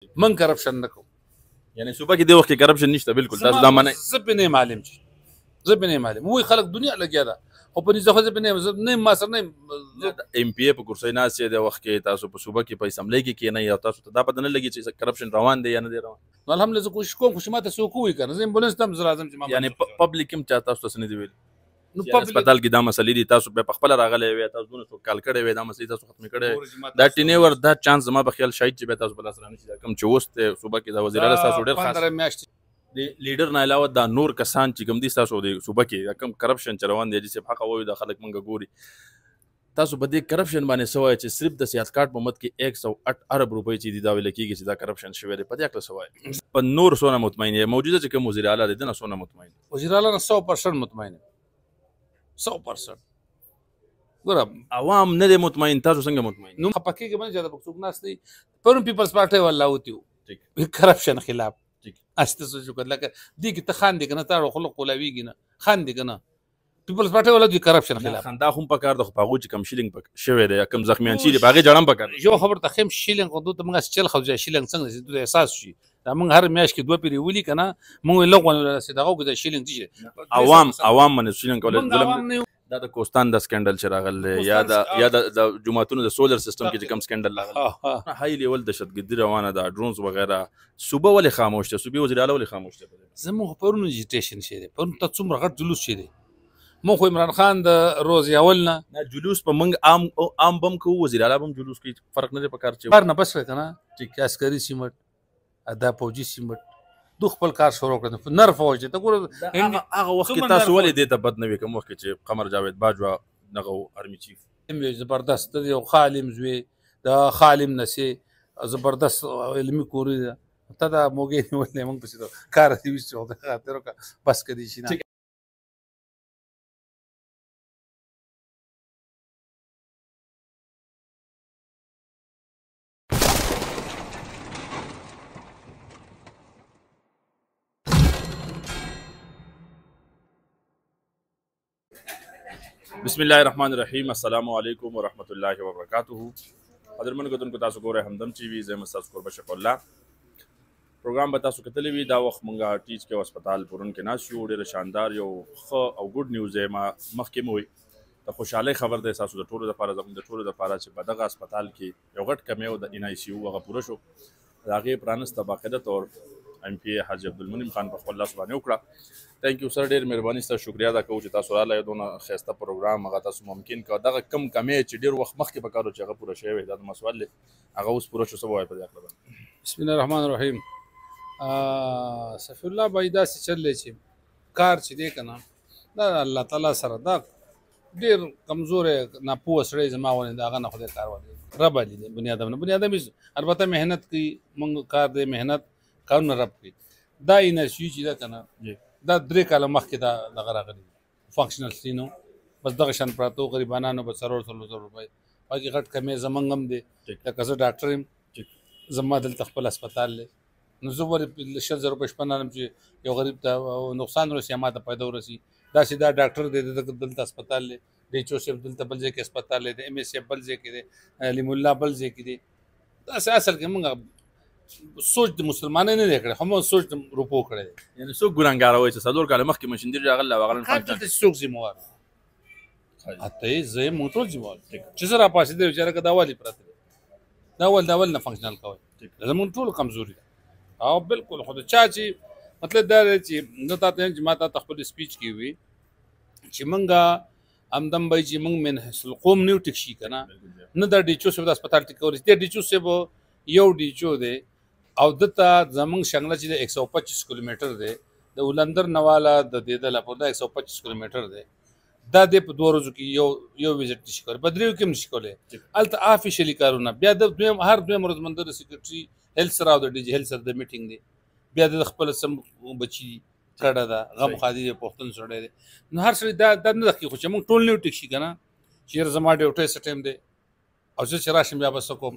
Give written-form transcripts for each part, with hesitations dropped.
من کرپشن نه کوم. یعنی صوبه کې د وخت کې کرپشن نشته بالکل تاسو دا منئ؟ زه پې نه معلوم چې زه پې نه معلوم وایي خلک دنیا لګیا ده خو په نږدې خو زه پې نه ما سره نه ایم پی ای په کرسۍ ناست دی د وخت کې تاسو په صوبه کې په اسمبلی کې کېنئ او تاسو ته دا پته نه لګي چې کرپشن روان دی یا نه دی روان؟ نو الحمدلله زه کوشش کوم خو چې ماته څوک ووایي که نه زه امبولانس ته هم زه راځم چې ما یعنې پبلک هم چا تاسو ته څه نه دي ویلي؟ نو هسپتال کې دا مسلې دي تاسو بیا پخپله راغلی وی تاسو دونه څوک کال کړی وی دا مسلې تاسو ختمې کړی دا ټینیور دا چانس زما په خیال شاید چې بیا تاسو په لاس رانشي دا کوم چې اوس دی صوبه کې دا وزیر اعلی ستاسو ډېر خاص 15 میاشتې د لیډر نه علاوه دا نور کسان چې کوم دي ستاسو د صوبه کې دا کوم کرپشن چې روان دی چې حق وایي دا خلک موږ ګوري تاسو په دې کرپشن باندې څه وایئ چې صرف د صحت کارت په مد کې 108 ارب روپۍ چې دي دا ویل کېږي چې دا کرپشن شوی دی په دې هکله څه وایئ؟ په نور څونه مطمئن یې موجوده چې کوم وزیر اعلی دی دنه څونه مطمئن؟ وزیر اعلی نه 100% مطمئن یم 100%. ګوره عوام نه دی مطمئن تاسو څنګه مطمئن؟ نو خفه کېږي باندې چې دا څوک ناست دی پرون پیپلز پارټۍ والا وتي وو کرپشن خلاف استه سوچ وکړه لکه دې کې ته خاندې که نه تا خلق کولاویږي نه خاندې که نه پیپلز پارټۍ والا دوی کرپشن خلاف خندا خو هم پکار ده خو په هغو چې کم شیلینګ شوی دی کم زخمیان شي دي په هغې جړه هم پکار یو خبر ته خیم شیلینګ خو دوی ته موږ چل خو شیلینګ څنګه چې دوی احساس شي دا موږ هر میاشت کې 2 پیرې ولي که نه موږ یې لغ ونه رسېد هغه کې د شیلینګ څه شي عوام باندې شیلینګ کول ظلم دا د کوستان د سکندل چې راغلی یا د جوماتونو د سولر سیستم کې چې کوم سکندل راغلی هاي لیول دهشتګردي روانه ده ډرونز وغیره صوبه ولې خاموش ده صوبې وزیر اعلی ولې خاموش ده؟ زموږ پرون اجیټیشن شوی دی پرون ته څومره غټ جلوس شوی دی موږ خو عمران خان د روز اول نه جلوس په موږ عام بم کوو وزیر اعلی بم جلوس کوي فرق نه دی پکار چې کار نه بس کړی که نه چې عسکري سیمټ دا پوجي سیمټ دو خپل کار شروع کړی نر فوج دی ته ګوره هغه وخت کې تاسو ولې دې ته بد نه وي کوم وخت کې چې قمر جاوید باجوا دغه ارمي چیف زبردست دی او خالم زوی د خالم نسې زبردست علمي کوري ده ته دا موږ نیولې موږ پسې کار دی وسو د خاطر بس کدي شي نه بسم الله الرحمن الرحیم السلام علیکم ورحمۃ اللہ وبرکاتہ قدرمن کتونکو تاسو ګورئ همدم ټي وي زه ستاسو کوربه شفیع الله پروګرام به تاسو کتلی وي دا وخت مونږه ټیچ کې هسپتال پرون کې ناست یو ډېره شاندار یو ښه او ګډ نیوز یې ما مخکې مو وي د خوشحالۍ خبر دی ستاسو د ټولو دپاره زموږ د ټولو دپاره چې په دغه هسپتال کې یو غټ کمی و د NICU هغه پوره شو د هغې پرانسته باقاعده طور MP حاجي عبدالمنعم خان په خپل لاس باندې وکړه تھینک یو سر ډېر مهرباني ستاسو شکریا ادا کوو چې تاسو راغلی دونه ښایسته پروګرام هغه تاسو ممکن کړه دغه کم کمی چې ډېر وخت مخکې پکار و چې هغه پوره شوی وی دا د مسؤل دی هغه اوس پوره شو څه به وایې په دې هکله باندې؟ بسم الله الرحمن الرحیم صفی الله بھائی داسې چل دی چې کار چې دی که نه دا الله تعالی سره دا ډېر کمزوری ناپوه سړی زما ونې د هغه نه خدای کار ورکوي رب علي دی بني ادم نه بني ادم البته محنت کوي موږ کار دی محنت کارونه رب کوي دا NICU چې ده که نه دا 3 کاله مخکې دا دغه راغلی فنکشنل سینو بس دغه شان پراته وو غریبانانو به 300 روپۍ باقي غټ کمی زمونږ هم دی لکه زه ډاکټر یم زما دلته خپل هسپتال دی نو زه ولې 100 روپۍ شپه نه چې یو غریب ته نقصان ورسي یا ما ته پیدا ورسي داسې دا ډاکټر دی دلته هسپتال دی DHO صاحب دلته بل ځای کې هسپتال دی د MA صاحب بل ځای کې دی علیم الله بل ځای کې دی داسې اصل کې موږ سوچ د مسلمانۍ نه دی کړی خو موږ سوچ د روپو کړی دی یعنې څوک ګناهګاره وایي چې 4 کاله مخکې مشندیر راغلی او هغه هر دلته چې څوک ذمهوار حتی زه یم موږ ټول ذمهوار چې زه راپاڅېدی چې هلکه دا ولې پراته دی دا ول نه فنکشنل کوئ زموږ ټولو کمزوري ده او بالکل خو د چا چې مطلب دا دی چې زه تا ته یم چې ما تا ته خپل سپیچ کې وي چې موږ همدم به چې موږ من حیث القوم نه یو ټیک شي که نه دا DHO صاحب د هسپتال ټیکولی دی DHO صاحب یو DHO دی او دته زمونږ شنګله چې د 125 کیلومتر دی د اولندر نواله د دیدله پور دا 125 کیلومتر دی دا دی په 2 ورځو کې یو ویزټ نشي کولی په 3 کې هم نشي کولی هلته آفیشیلي کارونه بیا د هر دویم ورځ منده د سیکرټري هیلث سره او د DG هیلث سره د میټینګ دی بیا د خپل سم بچي کډه ده غم خادي دی پښتون سړی دی نو هر سړی دا نه دقیق خو چې موږ ټول نه ټیک شي که نه چې زما ډیوټۍ څه ټایم دی او زه چې راشم بیا به څه کوم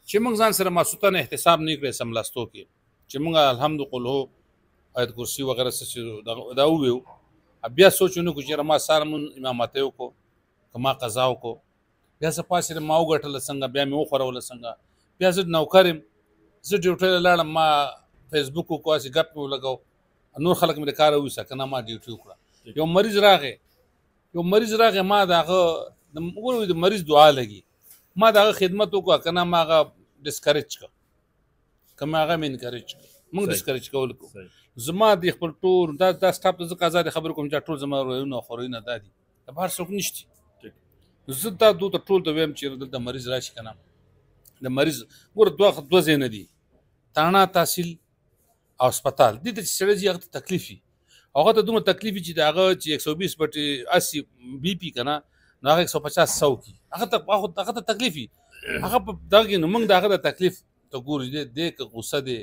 چې موږ ځان سره ماسوتن احتساب نه کړی سملاستو کې چې موږ الحمد قل هو آیت کرسي وغیره څه دا وویو بیا سوچ ونه کړو چې ما ساره مون امامتۍ وکړو که ما قضا وکړو بیا زه پاسېدم ما وګټله څنګه بیا مې وخوروله څنګه بیا زه نوکر یم زه ډیوټۍ ته لاړم ما فیسبوک وکړو هسې ګپ مې ولګو نور خلک مې د کاره ویوسه که نه ما ډیوټي وکړه یو مریض راغی ما د هغه وګورئ د مریض دعا لګي ما د هغه خدمت وکړه که نه ما هغه ډسکریج کړه که ما هغه مې انکریج کړه موږ ډسکریج کول کوو زما د خپل ټول دا سټاپ ته ځکه ازادې خبرې کوم چې ټول زما رویونه او خورونه دا دي د بهر څوک نشته زه دا دوی ته ټول ته ویم چې دلته مریض راشي که نه د مریض ګوره دوه ځایونه دي تاڼه تحصیل او هسپتال دې ته چې سړی ځي هغه ته تکلیف وي هغه ته دومره تکلیف وي چې د هغه چې 120 بټې 80 بي پي که نه نو هغه 150 100 کي هغه ته تکلیف وي هغه په دغه کې نو موږ د هغه د تکلیف ته ګورو دی که غوسه دی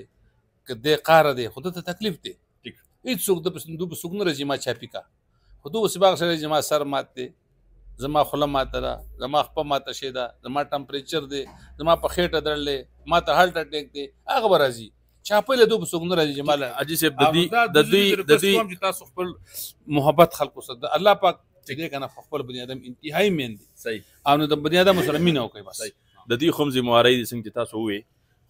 که دی قاره دی خو ده ته تکلیف دی هېڅ څوک دوی په څوک نه راځي ما چاپي کا خو دوی اوسې به هغه سړی زما سر مات دی زما خوله ماته ده زما خپه ماته شوې ده زما ټمپریچر دی زما په خېټه درد دی ما ته هارټ اټیک دی هغه به راځي چاپی له دوی په څوک نه راځي چې ما حاجي صاحب د دوی چې تاسو خپل محبت خلکو سره د الله پاک چې دی که نه خپل بني ادم انتهایي مین دي صحیح او نو د بني ادم سره مینه وکړئ بس د دوی خو هم ذموارۍ دي څنګه چې تاسو ووایئ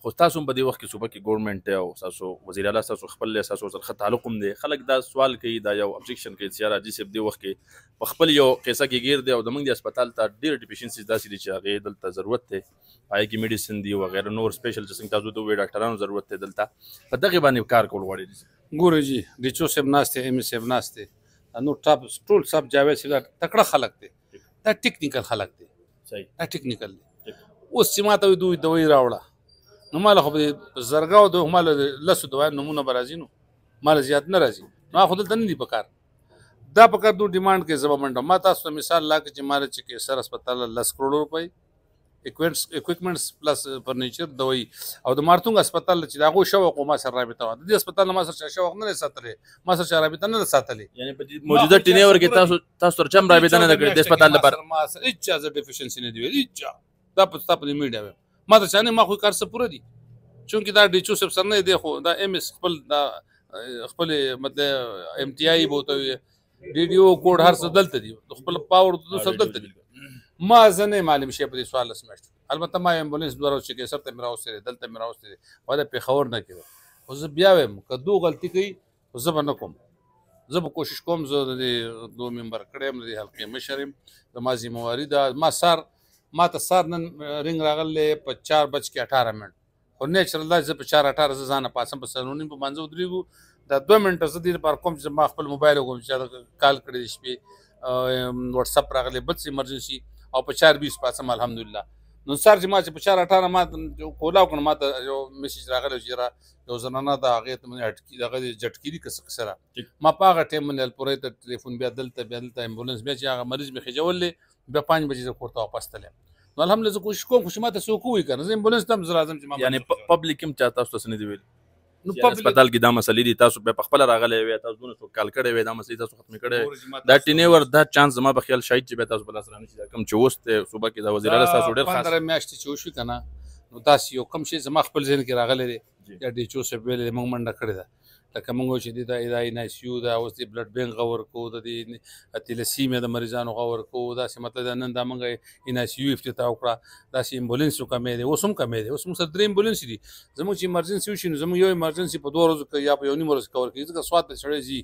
خو تاسو هم په دې وخت کې صوبه کې ګورنمنټ دی او تاسو وزیر اعلی تاسو خپل تاسو سره ښه تعلق هم دی خلک دا سوال کوي دا یو ابجیکشن کوي چې یاره حاجي صاحب دې وخت کې په خپل یو قصه کې ګیر دی او زموږ د هسپتال ته ډېر ډیفیشنسیز داسې دي چې هغې دلته ضرورت دی هغې کې میډیسن دي وغیره نور سپیشل چې څنګه تاسو ته ووایي ډاکټرانو ضرورت دی دلته په دغې باندې کار کول غواړي ګورئ جي ډیچو صاحب ناست دی ایم صاحب ناست دی نور ټول صاحب جاوید صاحب دا تکړه خلک دی دا ټیکنیکل خلک دی صحیح دا ټیکنیکل دی اوس چې ما ته دوی دوی راوړه نو ماله خو په زرګاو د ماله لسو دوایو نومونه به راځي نو ماله زیات نه راځي نو هغه خو دلته نه دي په کار دا په کار دوی ډیمانډ کوي زه به منډم ما تاسو ته مثال لا کړي چې ماله چې کیسر هسپتال 10 کروڑ روپۍ اکویپمنټس پلس فرنیچر دوی او د مارتونګ هسپتال چې د هغو شوق ما سره رابطه وه د دې هسپتال نه ما سره شوق نه دی ساتلی ما سره رابطه نه ده ساتلې یعنې په موجوده ټینیور کې تاسو سره چم رابطه نه ده کړې د هسپتال لپاره ما سره هېڅ چا زه ډیفیشنسي نه دی ویل هېڅ چا دا په ستا په میډیا ویم ما ته چا نه ما خو کار څه پوره دي چونکې دا ډیچو صاحب سره نه دی خو دا ایم ایس خپل دا خپل مطلب ایم ټي آی به ورته وي ډي ډي او کوډ هر څه دلته دي خپل پاور سب دلته دي ما زه نه معلوم شی په دې سوال سمشت البته ما امبولانس دوه ورځې کې سر ته مې راوستې دلته مې راوستې وای دا پېښور نه کېده خو زه بیا وایم که دو غلطي کوي خو زه به نه کوم زه به کوشش کوم زه د دې دو ممبر کړی یم د دې حلقې مشر یم زما ذمواري ده ما ته سار نن رنګ راغلی په 4:18 منټ خو نیچرل دا زه په 4:18 زه ځانه پاسم په 9:30 په منځه ودرېږو دا 2 منټه زه دې لپاره کوم چې ما خپل موبایل وکړم چې کال کړی د شپې وټساپ راغلی بل څه ایمرجنسي او په 4:20 پاسم الحمدلله نو سر چې ما چې په 4:18 ما کولاو کړم ما ته یو میسج راغلی چې یو زنانه د هغې ته مې دغه جټکي دي که څه سره ما په هغه ټایم باندې الپورۍ ته ټلیفون بیا دلته امبولانس بیا چې هغه مریض مې خېجول دی بیا 5 بجې زه کور ته واپس تلم نو الحمدلله زه کوشش کوم خو چې ما ته څوک ووایي که نه زه امبولانس ته هم زه راځم چې ما یعنې پبلک هم چا تاسو ته څه نه دي ویلي نو هسپتال کې دا مسلې دي تاسو بیا پخپله راغلی وی تاسو دونه څوک کال کړی وی دا مسلې تاسو ختمې کړی دا ټینیور دا چانس زما په خیال شاید چې بیا تاسو په لاس رانشي دا کوم چې اوس دی صوبه کې دا وزیر اعلی تاسو ډېر خاص 15 میاشتې چې وشوي که نه نو داسې یو کم شی زما خپل ذهن کې راغلی دی یا ډیچو صاحب ویلی دی موږ منډه کړې ده لکه موږ چې دا ان آی سی یو دا اوس د بلډ بینک غور کوو د دې تیلسیمیا د مریضانو غور کوو داسې مطلب دا نن دا موږ ان آی سی یو افتتاح وکړه داسې امبولانس کمې دی اوس هم کمې دی اوس موږ سره 3 امبولانس دي زموږ چې ایمرجنسي وشي نو زموږ یو ایمرجنسي په 2 ورځو کې یا په 1 ورځ کور کوي ځکه سوات ته سړی ځي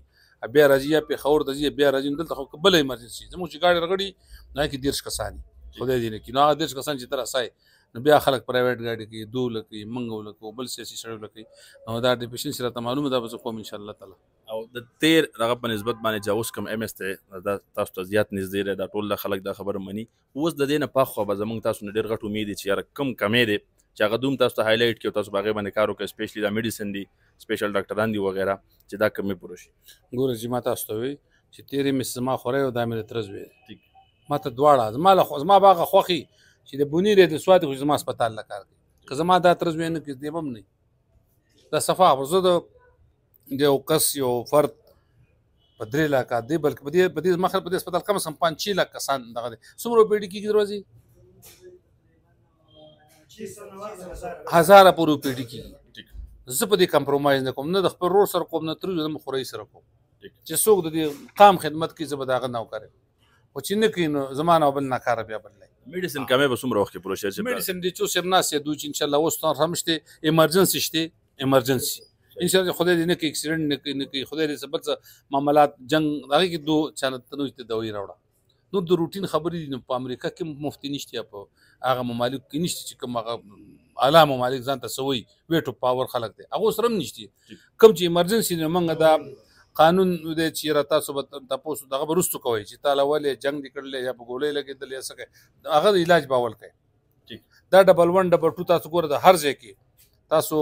بیا راځي یا پېښور ته ځي بیا راځي دلته خو بله ایمرجنسي زموږ چې ګاډي رغړي نو کې 10 کسان خدای دې نه کړي نو هغه 10 کسان چې تر اسای نو بیا خلک پرایویټ ګاډي کوي 2 لکه منګو لکه بل سیاسي سړی لکه نو دا ډیفیشنسي راته معلومه ده به کوم ان شاء الله تعالی او د تیر دغه په نسبت باندې چې اوس کوم ایم ایس ته دا تاسو ته زیات نږدې دی دا ټول خلک دا خبره مني اوس د دې نه پخوا به زموږ تاسو نه ډېر غټ امید دی چې یاره کم کمې دی چې هغه دوم تاسو ته هایلایټ کړي او تاسو په هغې باندې کار وکړئ سپیشلي دا میډیسن دي سپیشل ډاکټران دي وغیره چې دا کمې پوره شي ګوره چې ما تاسو ته وایي چې تیرې مې زما خوری او دا مې د تره زوی ما ته دواړه زما به هغه خوښي چې د بونیر د سوات خو زما هسپتال له کار کوي که زما دا تره زوی نه کړي دی به هم نه دا صفا خو زه د یو کس یو فرد په 3 لکه دی بلکې په دې مخه په دې هسپتال کم از کم 5-6 لک کسان دغه دی څومره اوپیډي کېږي دروازې 1000 پورې اوپیډي کېږي زه په دې کمپرومایز نه کوم نه د خپل ورور سره کوم نه تر زه خورۍ سره کوم چې څوک د دې قام خدمت کوي زه به د هغه نوکر یم خو چې نه کوي نو زما نه بل ناکاره بیا بل میډیسن کمې به څومره وخت کې پوره شي چې میډیسن دي چې صاحب ناس دوی چې ان شاء الله اوس تاسو هم شته ایمرجنسي شته ایمرجنسي ان شاء الله خدای دې نه کې اکسیډنټ نه کې خدای دې سبب معاملات جنگ هغه کې دوه چانه تنوي ته دوی راوړه نو د روټین خبرې دي په امریکا کې مفتي نشته په هغه ممالک کې نشته چې کوم هغه اعلی ممالک ځان ته سوي ویټو پاور خلک دي هغه سره نشته کوم چې ایمرجنسي نه منګه دا قانون دې چې را تاسو به تاسو دغه برستو کوي چې تعالی ولې جنگ دې کړل یا په ګولې لګېدل یا څه هغه علاج باول کوي دا ډبل 1 ډبل 2 تاسو ګوره د هر ځای کې تاسو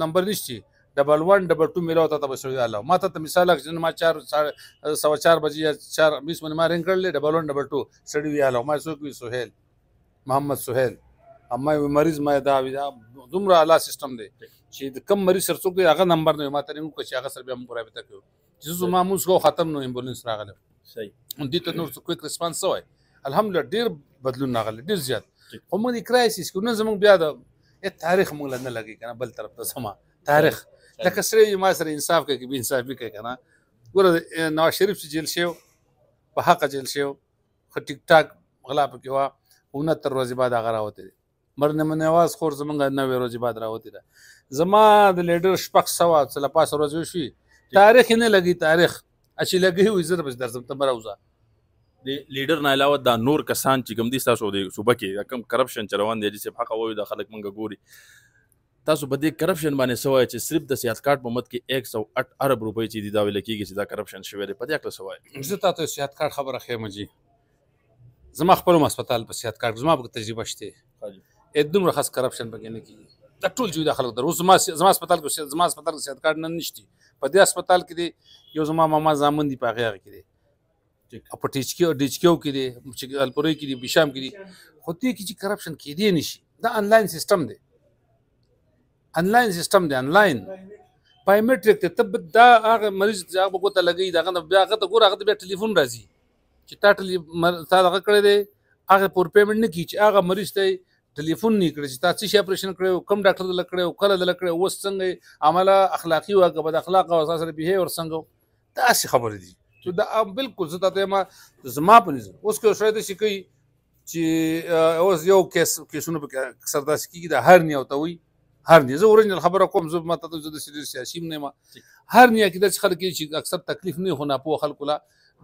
نمبر نشته ډبل 1 ډبل 2 میلاو ته به سوي الله ما ته مثال اخلم ما 4:15 بجې یا 4:20 باندې ما رنګ کړل ډبل 1 ډبل 2 سړی وی الله ما څوک وی سہیل محمد سہیل اما مریض ما دا دومره اعلی سیستم دی چې کم مریض سره څوک دی هغه نمبر نه ما ته رنګ کو چې هغه سره به موږ رابطه کوو چې زما موږ کو ختم نو امبولانس راغله صحیح دې ته نور کویک ریسپانس وای الحمدلله ډیر بدلون راغلی ډیر زیات خو موږ کرایسیس کو نه زموږ بیا د تاریخ موږ نه لګي کنه بل طرف ته سما تاریخ لکه سره ما سره انصاف کوي به انصافي کوي کنه ګوره نواز شریف چې جیل شو په حق جیل شو خو ټیک ټاک غلا پکې وا 69 ورځې بعد هغه راوته مرنه نواز خور زمونږ 90 ورځې بعد راوته ده زما د لیډر شپږ سوه څله پاس ورځې شوي تاریخ نه لګي تاریخ چې لګي وي زر بس درځم ته مروزه د لیډر نه علاوه دا نور کسان چې کوم دي تاسو د صوبه کې کم کرپشن چروان دي چې حق وایي د خلک منګه ګوري تاسو په دې کرپشن باندې سوای چې صرف د سیاست کارت په مت کې 108 ارب روپۍ چې دی دا ویل کېږي چې دا کرپشن شوی دی په دې اړه سوای زه تاسو سیاست کارت خبره خیم جی زما خپل هسپتال په سیاست کارت زما په تجربه شته دومره خاص کرپشن پکې نه کیږي دا ټول جو د خلک درو زما هسپتال کې سیاست کارت نه نشتی په دې هسپتال کې دی یو زما ماما زامن دی په هغه کې دی په ټیچکیو کې دی چې الپوري کې دی بشام کې دی خو دې کې چې کرپشن کې دی نشي دا انلاین سیستم دی انلاین سیستم دی انلاین بایومټریک ته تب دا هغه مریض چې هغه کوته لګي دا بیا هغه ته ګوره هغه بیا ټلیفون راځي چې تا هغه کړی دی هغه پور پیمنټ نه کیږي هغه مریض ته ټلیفون نه کړی چې تاسو شي اپریشن کړو کم ډاکټر دل کړو کله دل کړو اوس څنګه عمله اخلاقی او بد اخلاق او اساس بیهیور څنګه دا څه خبره دي چې دا بالکل زه ته ما زما په نظر اوس کې شاید شي کوي چې اوس یو کیسونه په سرداس کیږي دا هر نه او ته وي هر نه زه اورجنل خبره کوم زه ماته د سیاسي نه ما هر نه کې د خلک چې اکثر تکلیف نه خو نه په خلکو لا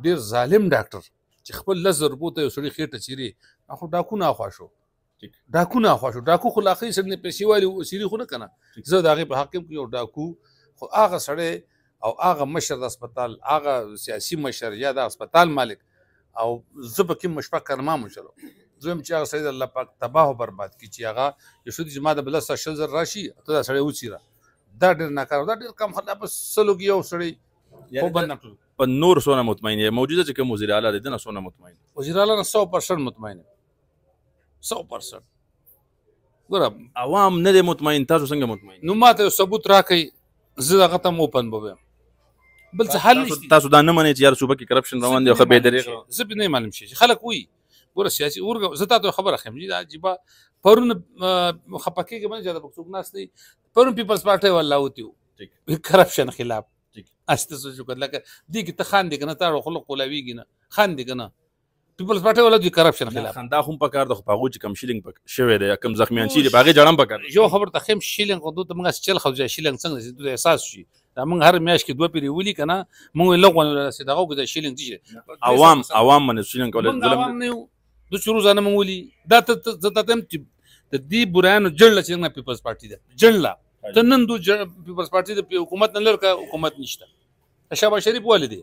ډیر ظالم ډاکټر چې خپل لزر بوته یو سړي خېټه چیري اخو ډاکو نه خواشو ډاکو خو لاخي سره نه پیسې والی سړي خو نه کنه زه د هغه په حق کې یو ډاکو خو هغه سړی او هغه مشر د هسپتال هغه سیاسي مشر یا د هسپتال مالک او زه پکې مشفق کلمه مشرو زم چې هغه سید الله پاک تباہ او برباد کی چې هغه یو شدي جما د بل سره شل راشي ته دا سړی وچیرا دا ډیر ناکاره دا ډیر کم خلک په سلو کې یو سړی خو بند نه په نور سونه مطمئن دی موجوده چې کوم وزیر اعلی دی نه سونه مطمئن وزیر اعلی 100% مطمئن 100% ګور عوام نه دی مطمئن تاسو څنګه مطمئن نو ماته ثبوت راکړي زه هغه ته اوپن بوم بل څه حل تاسو دا نه منئ چې یار صوبه کې کرپشن روان دی خو به درې زه به نه معلوم شي خلک وي ګوره سیاسي ورګه زه تاسو خبره خم دا عجیبه پرون خپکه کې باندې زیاده بکڅوک ناس دی پرون پیپلز پارټي والله وتیو کرپشن خلاف استه سوچ کړه لکه دې کې ته خان دي کنه تا خلق قولويږي نه خان دي کنه پیپلز پارټي والله د کرپشن خلاف خندا هم پکار د خپاغو چې کم شیلینګ پک شوی دی کم زخمیان شي باغې جړم پکار یو خبر ته خیم شیلینګ خو دوه موږ چل خو شیلینګ څنګه د احساس شي دا موږ هر میاش کې دوه پیری ولي کنه موږ لغونه رسیدغه کو د شیلینګ دي عوام من شیلینګ کول ظلم نه د شروع ځنه موږ ولي دا ته تم د دې برانو جړل چې نه پیپلز پارټي ده جړل ته نن دو پیپلز پارټي د حکومت نه لرکه حکومت نشته شهباز شریف والدي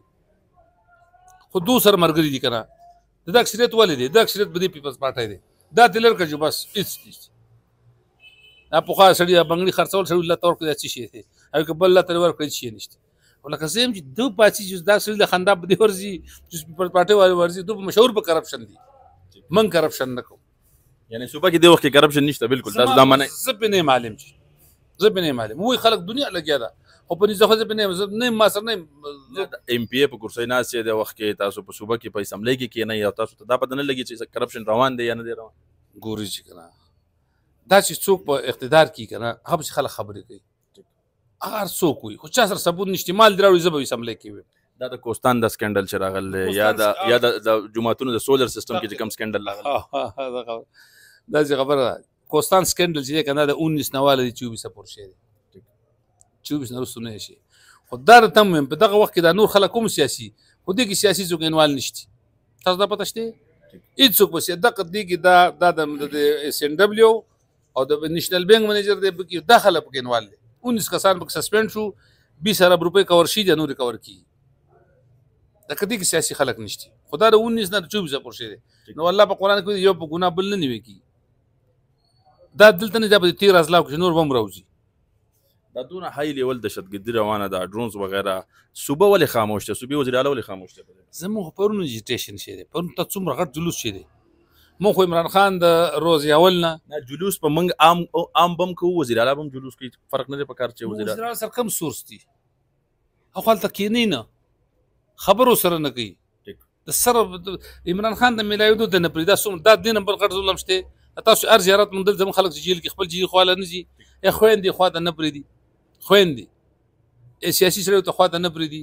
خو دو سر مرګري دي کنه د اکثریت والدي د اکثریت بدی پیپلز پارټي دي دا د لرکه جو بس هیڅ دا په خاص سړي بنگړي خرڅول سړي الله تور کې شي دي او کبل الله تر ور کړی شي نشته ولکه زم چې دو پاتې چې دا سړي د خندا بدی ورزي چې پیپلز پارټي والي ورزي دو مشهور په کرپشن دي من کرپشن نه کوم یعنی صوبه کې د وخت کې کرپشن نشته بالکل تاسو دا منئ زه نه معلوم چې زه نه معلوم وای خلک دنیا لګیا ده خو په نيزه خو زه نه ما سره نه ایم پی ای په کرسي ناس چې د وخت کې تاسو په صوبه کې په اسمبلی کې نه یا تاسو ته دا پته نه لګي چې کرپشن روان دی یا نه دی روان ګوري چې کنه دا چې څوک په اقتدار کې کنه هغه خلک خبرې کوي هغه څوک وي خو چا سره ثبوت نشته مال دراوي زبوي اسمبلی کې دا د کوستان د سکینډل چې راغلی یا د جوماتونو د سولر سیستم کې چې کوم سکینډل راغلی دا چې خبره کوستان سکینډل چې دی که نه د 19 نه واله دی 24 پورې شی دی 24 نه وروسته نه شي خو دا راته هم وایم په دغه وخت کې دا نور خلک هم سیاسي خو دې کې سیاسي څوک انوال نشته تاسو دا پته شته هېڅوک په دغه دې کې دا د SNW او د نیشنل بینک منیجر دی پکې دا خلک پکې انوال دی 19 کسان پکې سسپینډ شو 20 ارب روپۍ کور شي د نور کور کی دا کدی کې سیاسي خلک نشته خدا د 19 نه 24 پورې شي دی نو الله په قران کې یو په ګناه بل نه نیوي کی دا دلته نه دا په 13 ازلا کې نور بم راوځي دا دونه های لیول دهشتګردي روانه ده ډرونز وغیره صوبه ولې خاموش ده صوبې وزیر اعلی ولې خاموش ده زموږ پرون اجیټیشن شي دی پرون ته څومره غټ جلوس شي دی مونږ خو عمران خان د روز اول نه جلوس په موږ عام بم کوو وزیر اعلی بم جلوس کوي فرق نه دی په کار چې وزیر اعلی سره کم سورس دي هغه هلته کینی نه خبرو سره نه کوي د سره عمران خان د ملایدو د نه پرې دا څومره دا دې نمبر غټ ظلم شته تاسو ار زیارت مندل زموږ خلک چې جیل کې خپل جیل خواله نه ځي یا خویندې خوا ته نه پرېږدي خویندې سیاسي سړیو ته خوا ته نه پرېږدي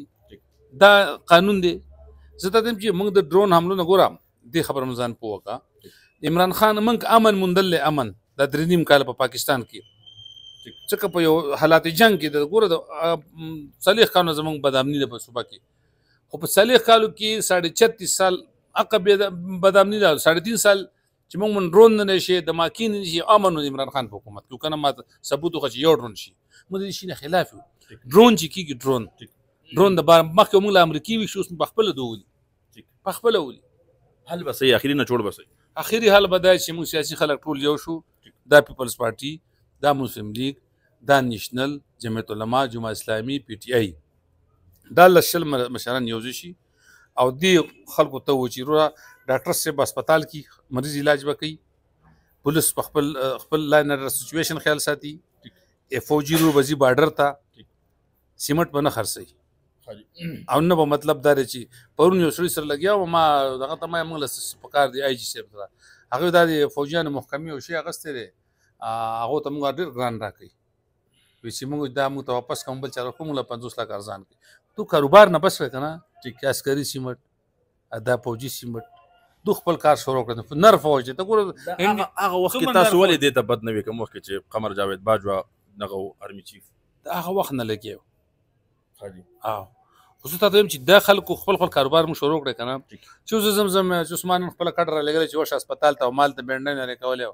دا قانون دی زه ته وایم چې موږ د ډرون حملو نه ګورم دې خبره مو ځان پوه کړه عمران خان موږ امن موندل امن دا 3 کال په پاکستان کې ځکه په یو حالات جنگ کې د ګوره د صالح کالو زموږ بدامني ده په صوبه کې خو په صالح کالو کې 36 سال عقب بدامني ده 3.5 سال چې موږ من ډرون نه شي د ماکین شي امن عمران خان په حکومت کې کنه ما ثبوت خو چې یو ډرون شي موږ د شي نه خلاف ډرون چې کیږي ډرون د مخکې موږ له امریکای وي شو په خپل دوولي په خپل ولي حل بسې اخري نه جوړ بسې اخري حل بدای چې موږ سیاسي خلک ټول یو شو دا پیپلز پارټي دا مسلم لیگ دا نیشنل جمعیت علما جماعت اسلامي PTI دا لشل مشران یوځي شي او دې خلکو ته و چې را ډاکټر صاحب هسپتال کې مریض علاج وکړي پولیس په خپل لاین سچویشن خیال ساتي فوجي رو بزي بارډر ته سیمټ بنه خرڅي او نه په مطلب دا چې پرون یو سړي سره لګیا و ما دغه ته ما موږ له پکار دی IG صاحب سره هغه د فوجیانو محکمې او شی اغستې دی هغه ته موږ ډېر ګران راکړي وی چې موږ دا موږ ته واپس کوم بل چا کوم له 50 لک ارزان کړي تو کاروبار نه بس کنه چې عسکري سیمټ دا فوجي سیمټ دو خپل کار شروع کړل نر فوج ته ګور هغه وخت کې تاسو ولې دې ته بد نه وي کوم وخت چې قمر جاوید باجوا دغه ارمي چیف هغه وخت نه لګیو خو ته وایم چې د خلکو خپل کاروبار مو شروع کړی کنه چې زمزم عثمان خپل کډر لګل چې وش هسپتال ته مال ته بینډ نه کولې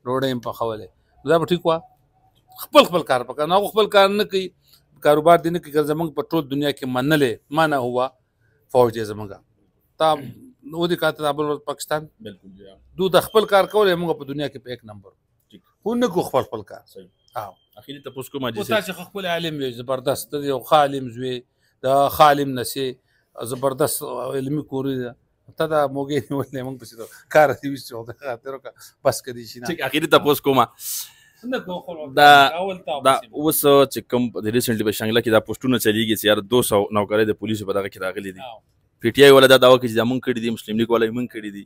روډې په خوله دا به ټیک وا خپل کار پکا نه خپل کار نه کوي کاروبار دې نه کوي زمونږ په ټول دنیا کې منلې معنا هوا فوج زمونږه تا نو دې کاته د پاکستان بالکل دو د خپل کار کولې موږ په دنیا کې په 1 نمبر خو نه کو خپل کار صحیح اخیری ته پوس کوم چې خپل عالم وي زبردست دی یو خالم زوی دا خالم نسی زبردست علمي کوري ته دا موګې ولې موږ په کار دی وسو دا خاطر کا بس کدي شي نه اخیری ته پوس کوم دا اوس چې کوم د ریسنټلی په شانګله کې دا پوسټونه چلیږي چې یار 200 نوکرې د پولیسو په دغه کې راغلي دي PTI ولا دا داوا کې چې موږ کړی دي مسلم لیگ ولا موږ کړی دي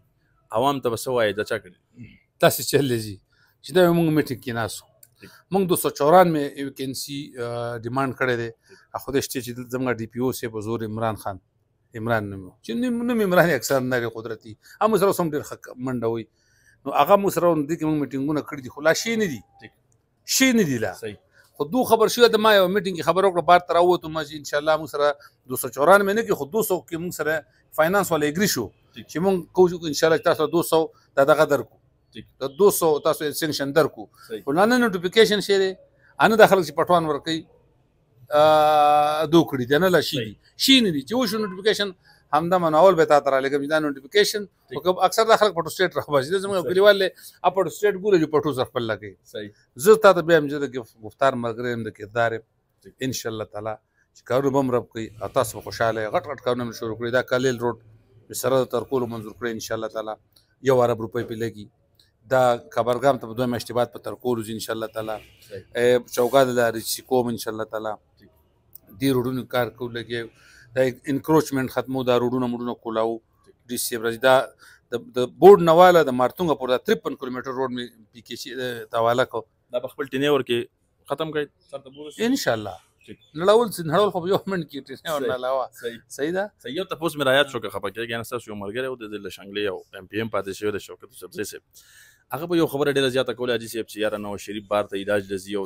عوام ته بس وایي دا چا کړی تاسو چلېږي چې دا موږ میټینګ کې ناسو موږ 294 ویکینسي ډیماند کړی دی خو د شته چې زموږ DPO سي په زور عمران خان عمران نوم چې نوم عمران اکثر نه قدرتي هم سره سم ډیر منډه وي نو هغه مو سره د کوم میټینګونه کړی دي خو لا شي نه دي لا صحیح خو دو خبر شو د ما یو میټینګ کې خبر وکړه بار تر اوته ما ان شاء الله مو سره 294 نه کې خو 200 کې مو سره فاینانس ولا اګری شو چې مونږ کوو ان شاء الله تاسو 200 دا دغه درکو د 200 تاسو سنکشن درکو خو نه نوټیفیکیشن شي انا داخل چې پټوان ورکي دو کړی دی نه لا شي نه دي چې و شو نوټیفیکیشن همدا مناول به تا تر لګم دا نوټیفیکیشن او اکثر د خلک پټو سټیټ راوځي زموږ کلیواله اپړ سټیټ ګورې جو پټو ځ خپل لګي صحیح زه تا ته به هم چې گفتار مرګرم د کردار ان شاء الله تعالی چې کارو بم رب کوي تاسو خوشاله غټ کارونه شروع کړی دا کلیل روډ سره تر کول منظور کړی ان شاء الله تعالی 1 ارب روپۍ په لګي دا خبرګام ته دوه مشتبات په تر کول ان شاء الله تعالی چوکا د ریچ کوم ان شاء الله تعالی دی روډونو کار کولګي دا انکروچمنت ختمو دا روډونه مړونه کولاو ډي سي برج دا د بورډ نواله د مارتونګه پر 53 کیلومتر روډ می PKC تاواله کو دا خپل ټینیور کې ختم کړي ان شاء الله نړول خو په یو منټ کې ټینه ورنه علاوه صحیح ده. صحیح. یو تاسو مې رایاد شو که خبر کېږي نه تاسو یو ملګری و د شنګلې او ایم پی ایم پاتې شوی د شوکت یوسفزۍ صاحب هغه به یو خبره ډېره زیاته کوله حاجي صاحب چې یاره نواز شریف بار ته علاج لځي او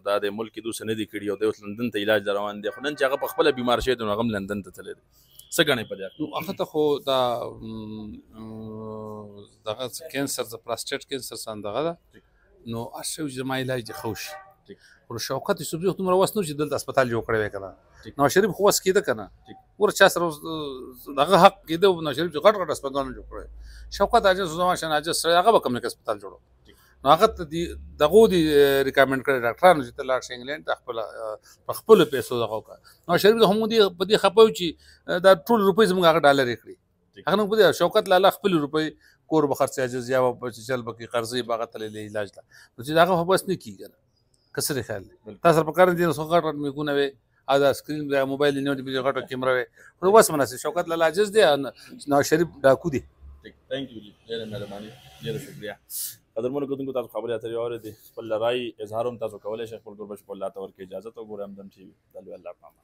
دا دی ملک کې دوسه نه دي کړي او دی اوس لندن ته علاج روان دی خو نن چې هغه په خپله بیمار شوی دی نو هغه هم لندن ته تللی دی څه ګڼئ په دې هغه ته خو دا دغه کینسر د پراسټیټ کینسر څه دغه ده نو هر شی چې زما علاج دې ښه وشي خو شوکت یوسفزۍ خو دومره وس نه و چې دلته هسپتال جوړ کړی وی که نه نواز شریف خو وس کېده که نه ګوره چا سره دغه حق کېده نواز شریف چې غټ هسپتالونه جوړ کړی شوکت عاجز زما شان عاجز سړی هغه به کم نه هسپتال جوړو نو هغه ته دغو دي ریکمنډ کړی ډاکټرانو چې ته لاړ شې انګلینډ ته په خپلو پیسو دغه وکړه نواز شریف هم په دې خفه و چې دا ټول روپۍ زموږ هغه ډالر یې کړي هغه نه په دې شوکت لاله خپلې روپۍ کور به خرڅ عاجز یا به چل به کې قرضې به هغه تللی علاج ته نو چې هغه خو بس نه کېږي نه که څه دې خیال دی تا سره په کار نه دي څو غټ میکونه وې دا سکرین موبایل یې نه وي غټه کیمره وې خو بس مناسب شوکت لاله عاجز دی نواز شریف ډاکو دی. تھینک یو جی ډېره مهرباني ډېره شکریه. قدرمنو کتونکو تاسو خبرې اترې واورېدې خپل رایې اظهار هم تاسو کولی شئ خپل ګوربت الله ته ورکړئ اجازه ته وګورئ همدم ټي وي. الله پامان.